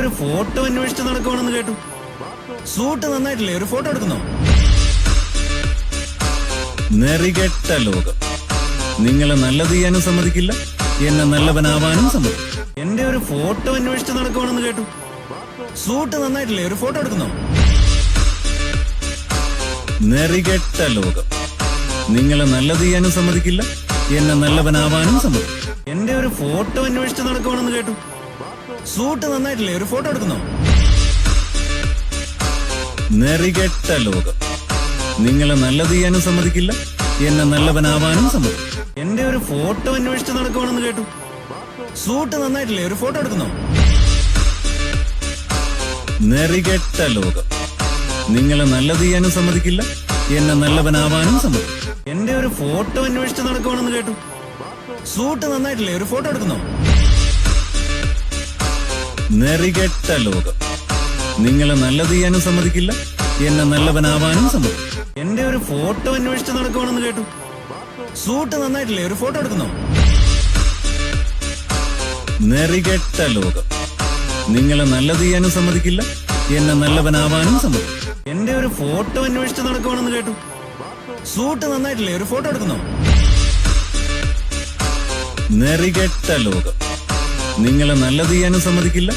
ഒരു ഫോട്ടോ അന്വേഷിച്ച് നടക്കുവാണെന്ന് കേട്ടു. സൂട്ട് നന്നായിട്ടില്ലേ? ഒരു ഫോട്ടോ എടുക്കുന്നോ? നെറികെട്ട ലോകം. നിങ്ങളെ നല്ലത് ചെയ്യാനും സമ്മതിക്കില്ല, എന്നെ നല്ലവനാവാനും സമ്മതിക്കില്ല. എന്റെ ഒരു ഫോട്ടോ അന്വേഷിച്ച് നടക്കുവാണെന്ന് കേട്ടു. സൂട്ട് നന്നായിട്ടില്ലേ? ഒരു ഫോട്ടോ എടുക്കുന്നോ? നെറികെട്ട ലോകം. നിങ്ങളെ നല്ലത് ചെയ്യാനും സമ്മതിക്കില്ല, എന്നെ നല്ലവനാവാനും സമ്മതിക്കില്ല. എന്റെ ഒരു ഫോട്ടോ അന്വേഷിച്ച് നടക്കുവാണെന്ന് കേട്ടു. സൂട്ട് നന്നായിട്ടില്ലേ? ഒരു ഫോട്ടോ എടുക്കുന്നോ? നെറികെട്ട ലോകം. നിങ്ങളെ നല്ലത് ചെയ്യാനും സമ്മതിക്കില്ല, എന്നെ നല്ലവനാവാനും സമ്മതിക്കില്ല. എന്റെ ഒരു ഫോട്ടോ അന്വേഷിച്ച് നടക്കുവാണെന്ന് കേട്ടു. സൂട്ട് നന്നായിട്ടില്ലേ? ഒരു ഫോട്ടോ എടുക്കുന്നോ? നെറികെട്ട ലോകം. നിങ്ങളെ നല്ലത് ചെയ്യാനും സമ്മതിക്കില്ല, എന്നെ നല്ലവനാവാനും സമ്മതിക്കില്ല. എന്റെ ഒരു ഫോട്ടോ അന്വേഷിച്ച് നടക്കുവാണെന്ന് കേട്ടു. സൂട്ട് നന്നായിട്ടില്ലേ? ഒരു ഫോട്ടോ എടുക്കുന്നോ? നെറികെട്ട ലോകം. നിങ്ങളെ നല്ലത് ചെയ്യാനും സമ്മതിക്കില്ല, എന്നെ നല്ലവനാവാനും സമ്മതിക്കില്ല. എന്റെ ഒരു ഫോട്ടോ അന്വേഷിച്ച് നടക്കുവാണെന്ന് കേട്ടു. സൂട്ട് നന്നായിട്ടില്ലേ? ഒരു ഫോട്ടോ എടുക്കുന്നോ? നെറികെട്ട ലോകം. നിങ്ങളെ നല്ലത് ചെയ്യാനും സമ്മതിക്കില്ല, എന്നെ നല്ലവനാവാനും സമ്മതിക്കില്ല. എന്റെ ഒരു ഫോട്ടോ അന്വേഷിച്ച് നടക്കുവാണെന്ന് കേട്ടു. സൂട്ട് നന്നായിട്ടില്ലേ? ഒരു ഫോട്ടോ എടുക്കുന്നോ? നെറികെട്ട ലോകം. നിങ്ങളെ നല്ലത് ചെയ്യാനും സമ്മതിക്കില്ല,